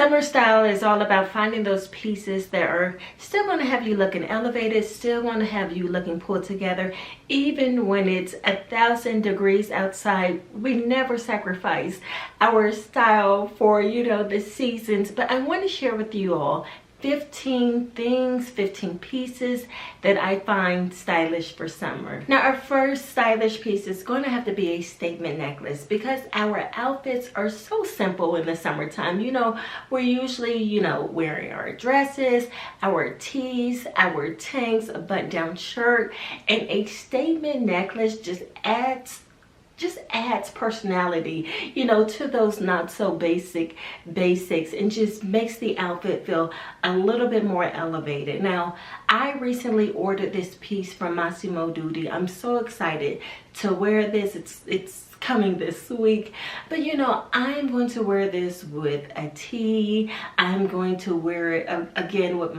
Summer style is all about finding those pieces that are still going to have you looking elevated, still going to have you looking pulled together, even when it's 1,000 degrees outside. We never sacrifice our style for, you know, the seasons. But I want to share with you all 15 things, 15 pieces that I find stylish for summer. Now, our first stylish piece is going to have to be a statement necklace, because our outfits are so simple in the summertime. You know, we're usually, you know, wearing our dresses, our tees, our tanks, a button-down shirt, and a statement necklace just adds personality, you know, to those not so basics, and just makes the outfit feel a little bit more elevated. Now, I recently ordered this piece from Massimo Dutti. I'm so excited to wear this. It's coming this week, but you know, I'm going to wear this with a tee. I'm going to wear it again with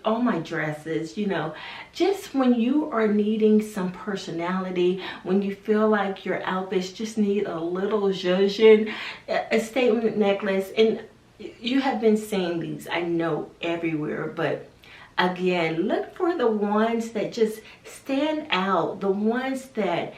all my dresses. You know, just when you are needing some personality, when you feel like your outfits just need a little zhuzhin, a statement necklace. And you have been seeing these, I know, everywhere, but again, look for the ones that just stand out, the ones that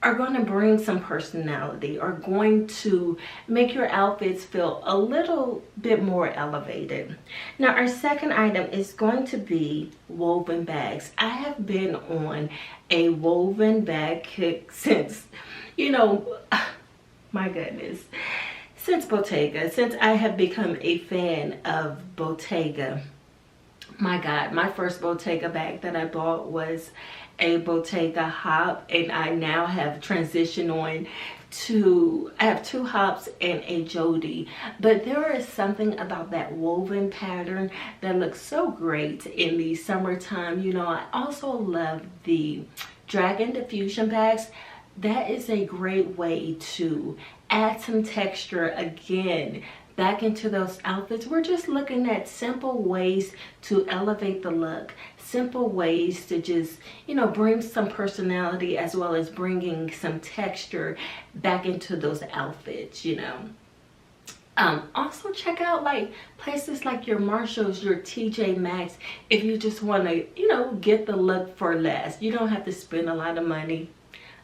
are going to bring some personality, are going to make your outfits feel a little bit more elevated. Now, our second item is going to be woven bags. I have been on a woven bag kick since, you know, my goodness, since Bottega, since I have become a fan of Bottega. My God, my first Bottega bag that I bought was a Bottega hop, and I now have transitioned on to, I have 2 hops and a Jody. But there is something about that woven pattern that looks so great in the summertime. You know, I also love the Dragon Diffusion bags. That is a great way to add some texture again back into those outfits. We're just looking at simple ways to elevate the look, simple ways to just, you know, bring some personality as well as bringing some texture back into those outfits, you know. Also check out like places like your Marshalls, your TJ Maxx, if you just want to, you know, get the look for less. You don't have to spend a lot of money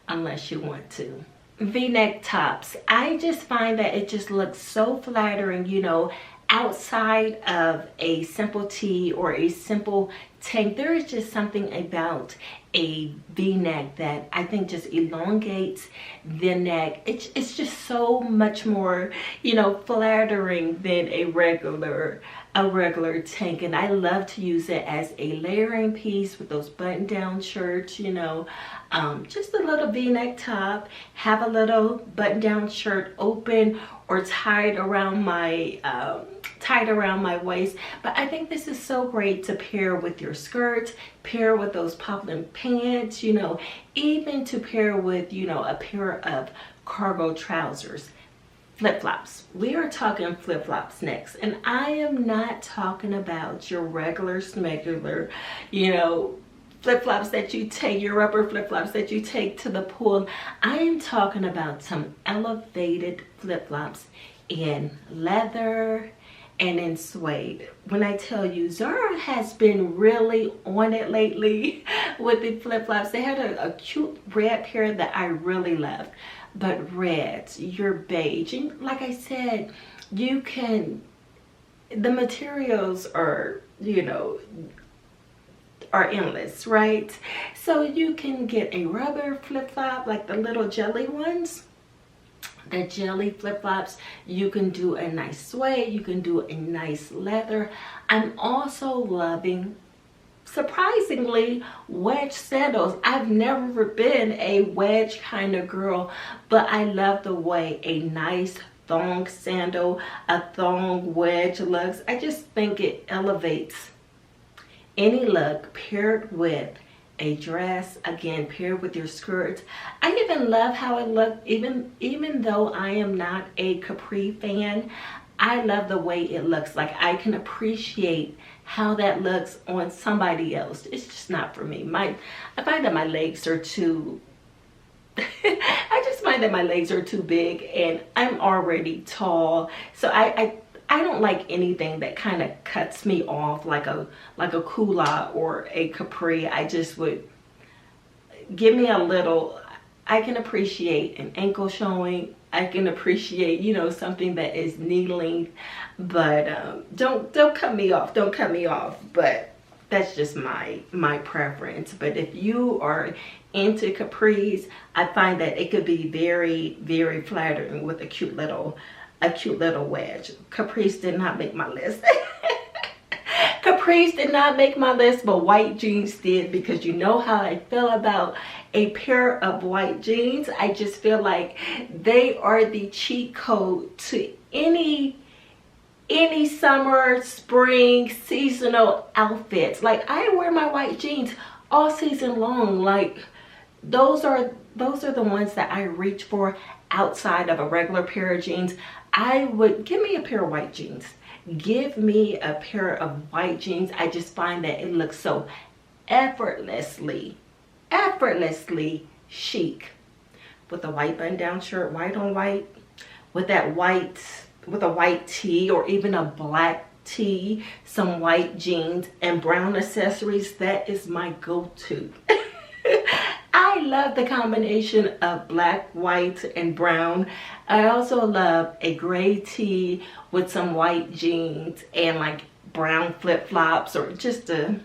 unless you want to. V-neck tops. I just find that it just looks so flattering, you know, outside of a simple tee or a simple tank. There is just something about a V-neck that I think just elongates the neck. It's just so much more, you know, flattering than a regular tank. And I love to use it as a layering piece with those button-down shirts, you know. Just a little V-neck top, have a little button-down shirt open or tied around my waist. But I think this is so great to pair with your skirts, pair with those poplin pants, you know, even to pair with, you know, a pair of cargo trousers. Flip-flops. We are talking flip-flops next, and I am not talking about your regular smegular, you know, flip-flops that you take, your rubber flip-flops that you take to the pool. I am talking about some elevated flip-flops in leather and in suede. When I tell you, Zara has been really on it lately with the flip-flops. They had a cute red pair that I really loved. But reds, your beige, and like I said, you can, the materials are, you know, are endless, right? So you can get a rubber flip-flop like the little jelly ones, the jelly flip-flops. You can do a nice suede, you can do a nice leather. I'm also loving, surprisingly, wedge sandals. I've never been a wedge kind of girl, but I love the way a nice thong sandal, a thong wedge looks. I just think it elevates any look paired with a dress, again paired with your skirts. I even love how it looked, even though I am not a capri fan. I love the way it looks. Like, I can appreciate how that looks on somebody else. It's just not for me. I find that my legs are too I just find that my legs are too big and I'm already tall. So I don't like anything that kind of cuts me off like a culotte or a capri. I just would give me a little. I can appreciate an ankle showing. I can appreciate, you know, something that is knee length, but don't cut me off. Don't cut me off. But that's just my preference. But if you are into capris, I find that it could be very, very flattering with a cute little wedge. Capris did not make my list. Capris did not make my list, but white jeans did, because you know how I feel about a pair of white jeans. I just feel like they are the cheat code to any summer, spring, seasonal outfits. Like, I wear my white jeans all season long. Like, those are the ones that I reach for outside of a regular pair of jeans. I would give me a pair of white jeans. Give me a pair of white jeans. I just find that it looks so effortlessly chic with a white button down shirt, white on white, with a white tee or even a black tee, some white jeans and brown accessories. That is my go-to. I love the combination of black, white, and brown. I also love a gray tee with some white jeans and like brown flip-flops, or just yeah,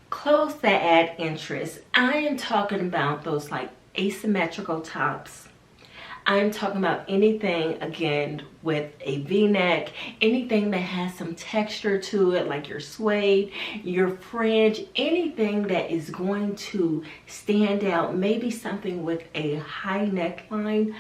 clothes that add interest. I am talking about those like asymmetrical tops. I'm talking about anything, again, with a v-neck, anything that has some texture to it, like your suede, your fringe, anything that is going to stand out, maybe something with a high neckline.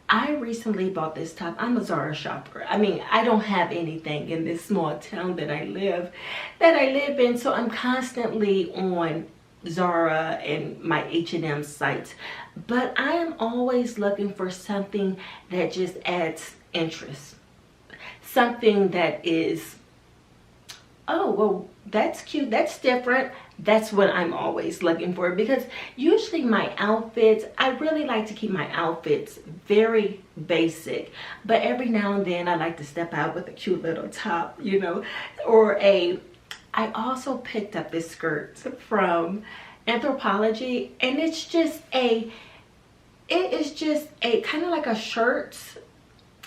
I recently bought this top. I'm a Zara shopper. I mean, I don't have anything in this small town that I live in, so I'm constantly on Zara and my H&M sites, but I am always looking for something that just adds interest, something that is, oh well, that's cute, that's different. That's what I'm always looking for, because usually my outfits, I really like to keep my outfits very basic, but every now and then I like to step out with a cute little top, you know, or I also picked up this skirt from Anthropology, and it is just a kind of like a shirt.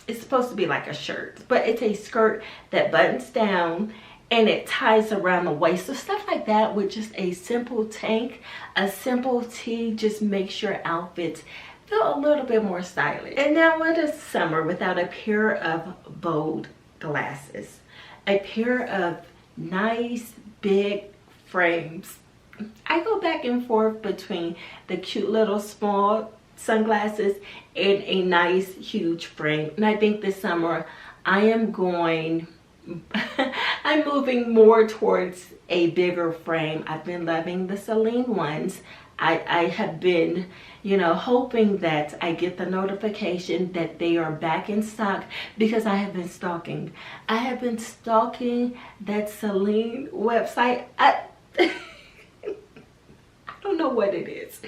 It's supposed to be like a shirt, but it's a skirt that buttons down and it ties around the waist. So stuff like that with just a simple tank, a simple tee, just makes your outfits feel a little bit more stylish. And now what is summer without a pair of bold glasses? A pair of nice big frames. I go back and forth between the cute little small sunglasses and a nice huge frame, and I think this summer I'm moving more towards a bigger frame. I've been loving the Celine ones. I have been, you know, hoping that I get the notification that they are back in stock, because I have been stalking. I have been stalking that Celine website. I don't know what it is.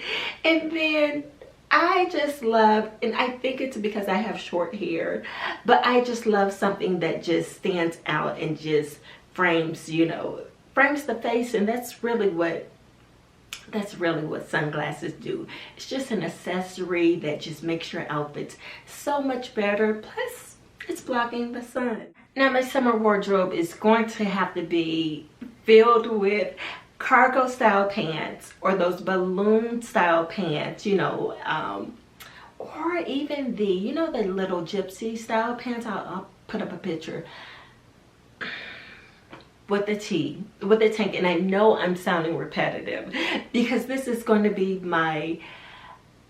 And then I just love, and I think it's because I have short hair, but I just love something that just stands out and just frames, you know, frames the face. And that's really what sunglasses do. It's just an accessory that just makes your outfits so much better. Plus, it's blocking the sun. Now, my summer wardrobe is going to have to be filled with cargo style pants, or those balloon style pants, you know, or even the, you know, the little gypsy style pants. I'll put up a picture with the tee, with the tank. And I know I'm sounding repetitive, because this is going to be my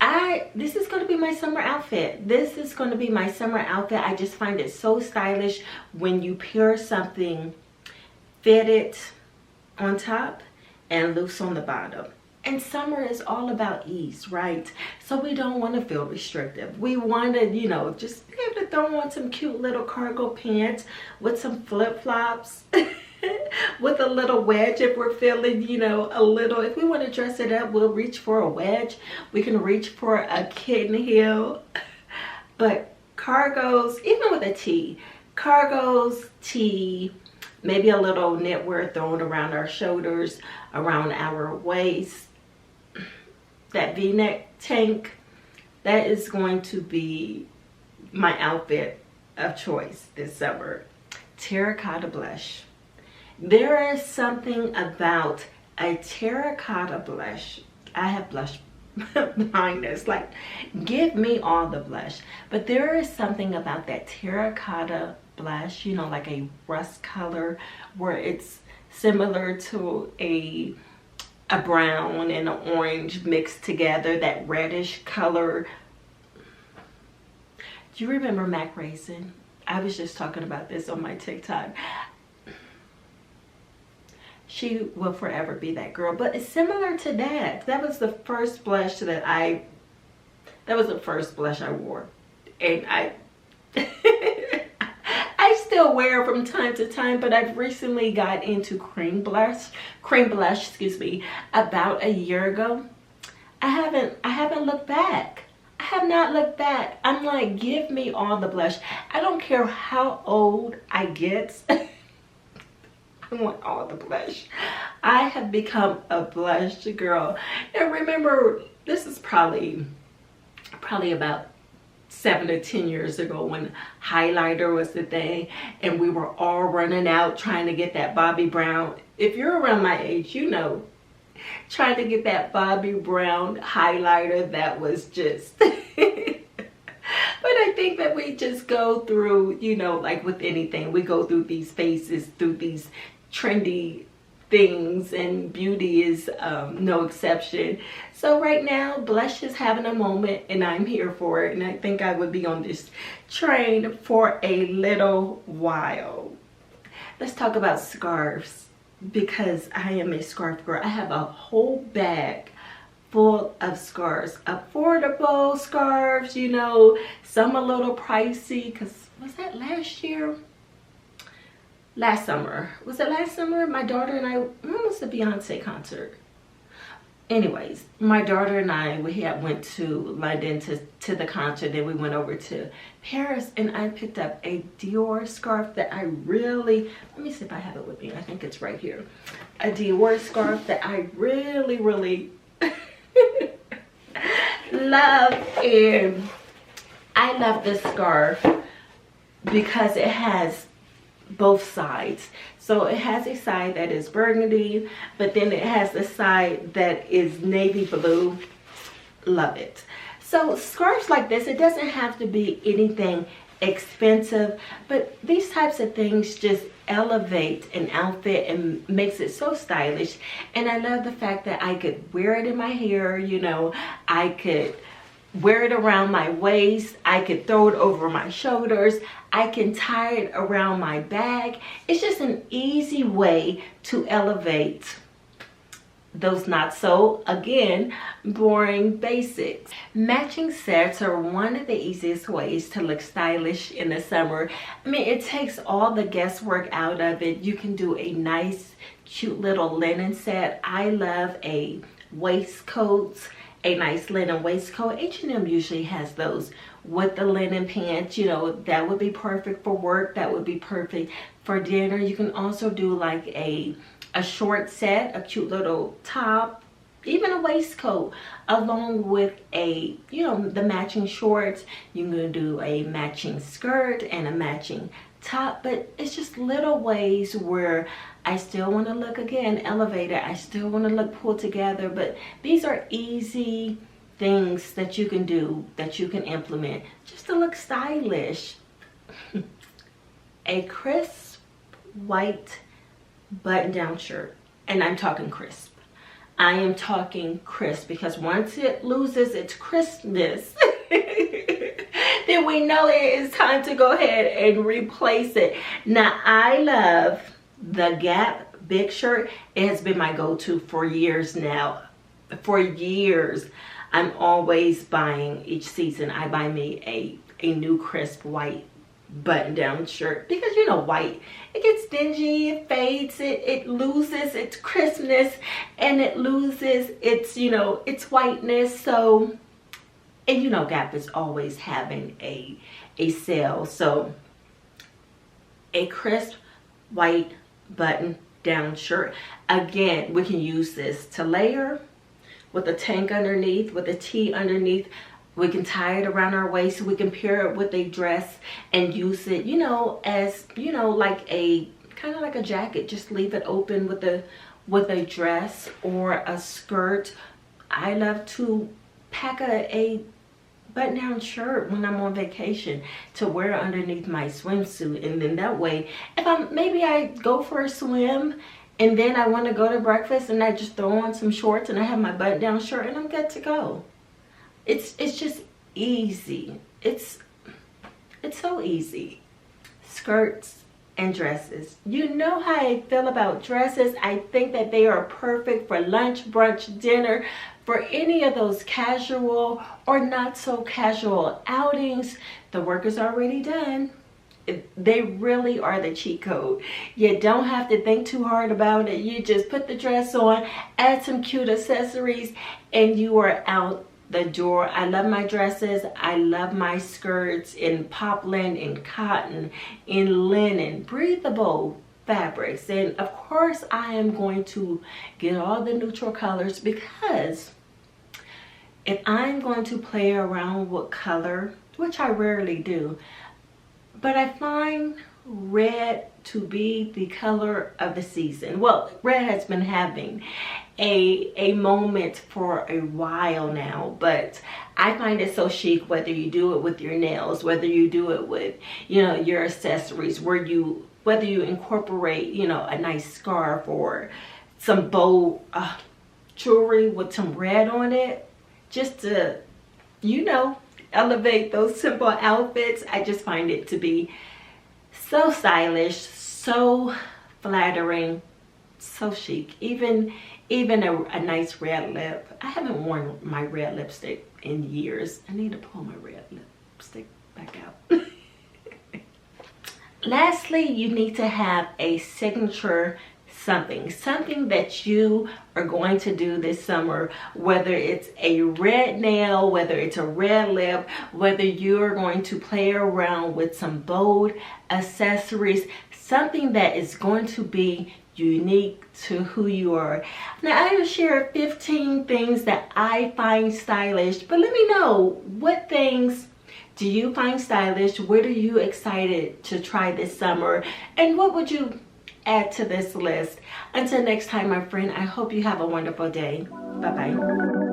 summer outfit. This is going to be my summer outfit. I just find it so stylish when you pair something fitted on top and loose on the bottom. And summer is all about ease, right? So we don't want to feel restrictive. We want to, you know, just be able to throw on some cute little cargo pants with some flip-flops with a little wedge if we're feeling, you know, a little, if we want to dress it up, we'll reach for a wedge. We can reach for a kitten heel. But cargos, even with a tee, cargos, tee, maybe a little knitwear thrown around our shoulders, around our waist, that v-neck tank, that is going to be my outfit of choice this summer. Terracotta blush. There is something about a terracotta blush. I have blush behind this, like, give me all the blush. But there is something about that terracotta blush, you know, like a rust color, where it's similar to a brown and an orange mixed together, that reddish color. Do you remember Mac Raisin? I was just talking about this on my TikTok. She will forever be that girl, but it's similar to that. That was the first blush that I wore, and I I still wear it from time to time, but I've recently got into cream blush, excuse me, about a year ago. I haven't looked back. I have not looked back. I'm like, give me all the blush. I don't care how old I get. I want all the blush. I have become a blush girl. And remember, this is probably about 7 to 10 years ago when highlighter was the thing, and we were all running out trying to get that Bobbi Brown. If you're around my age, you know, trying to get that Bobbi Brown highlighter, that was just but I think that we just go through, you know, like with anything, we go through these phases, through these trendy things, and beauty is no exception. So right now, blush is having a moment, and I'm here for it, and I think I would be on this train for a little while. Let's talk about scarves, because I am a scarf girl. I have a whole bag full of scarves, affordable scarves, you know, some a little pricey, because was that last year? Last summer. Was it last summer? My daughter and I, when was the Beyonce concert? Anyways, my daughter and I, we had went to London to the concert, then we went over to Paris, and I picked up a Dior scarf that I really, let me see if I have it with me. I think it's right here. A Dior scarf that I really, really love, and I love this scarf because it has both sides. So it has a side that is burgundy, but then it has the side that is navy blue. Love it. So scarves like this, it doesn't have to be anything expensive, but these types of things just elevate an outfit and makes it so stylish. And I love the fact that I could wear it in my hair, you know, I could wear it around my waist, I could throw it over my shoulders, I can tie it around my bag. It's just an easy way to elevate those not so, again, boring basics. Matching sets are one of the easiest ways to look stylish in the summer. I mean, it takes all the guesswork out of it. You can do a nice, cute little linen set. I love a waistcoat, a nice linen waistcoat. H&M usually has those with the linen pants. You know, that would be perfect for work. That would be perfect for dinner. You can also do like a short set, a cute little top, even a waistcoat, along with a, you know, the matching shorts. You can do a matching skirt and a matching top. But it's just little ways where I still want to look, again, elevated. I still want to look pulled together. But these are easy things that you can do, that you can implement just to look stylish. A crisp white button-down shirt, and I'm talking crisp. I am talking crisp, because once it loses its crispness, then we know it is time to go ahead and replace it. Now, I love the Gap big shirt. It has been my go-to for years now. For years, I'm always buying, each season I buy me a new crisp white button-down shirt, because you know white, it gets dingy, it fades, it loses its crispness, and it loses its, you know, its whiteness. So, and you know Gap is always having a sale. So a crisp white button-down shirt. Again, we can use this to layer with a tank underneath, with a tee underneath. We can tie it around our waist. We can pair it with a dress and use it, you know, as, you know, like a kind of like a jacket. Just leave it open with a dress or a skirt. I love to pack a button-down shirt when I'm on vacation to wear underneath my swimsuit, and then that way, if maybe I go for a swim and then I want to go to breakfast and I just throw on some shorts and I have my button-down shirt and I'm good to go. It's just easy. It's so easy. Skirts and dresses. You know how I feel about dresses. I think that they are perfect for lunch, brunch, dinner, for any of those casual or not so casual outings. The work is already done. They really are the cheat code. You don't have to think too hard about it. You just put the dress on, add some cute accessories, and you are out the door. I love my dresses. I love my skirts in poplin, in cotton, in linen, breathable fabrics. And of course I am going to get all the neutral colors, because if I'm going to play around with color, which I rarely do, but I find red to be the color of the season. Well, red has been having a moment for a while now, but I find it so chic, whether you do it with your nails, whether you do it with, you know, your accessories, whether you incorporate, you know, a nice scarf or some bold jewelry with some red on it, just to, you know, elevate those simple outfits. I just find it to be so stylish, so flattering, so chic. Even a nice red lip. I haven't worn my red lipstick in years. I need to pull my red lipstick back out. Lastly, you need to have a signature something that you are going to do this summer, whether it's a red nail, whether it's a red lip, whether you're going to play around with some bold accessories, something that is going to be unique to who you are. Now, I will share 15 things that I find stylish, but let me know, what things do you find stylish? What are you excited to try this summer? And what would you add to this list? Until next time, my friend, I hope you have a wonderful day. Bye-bye.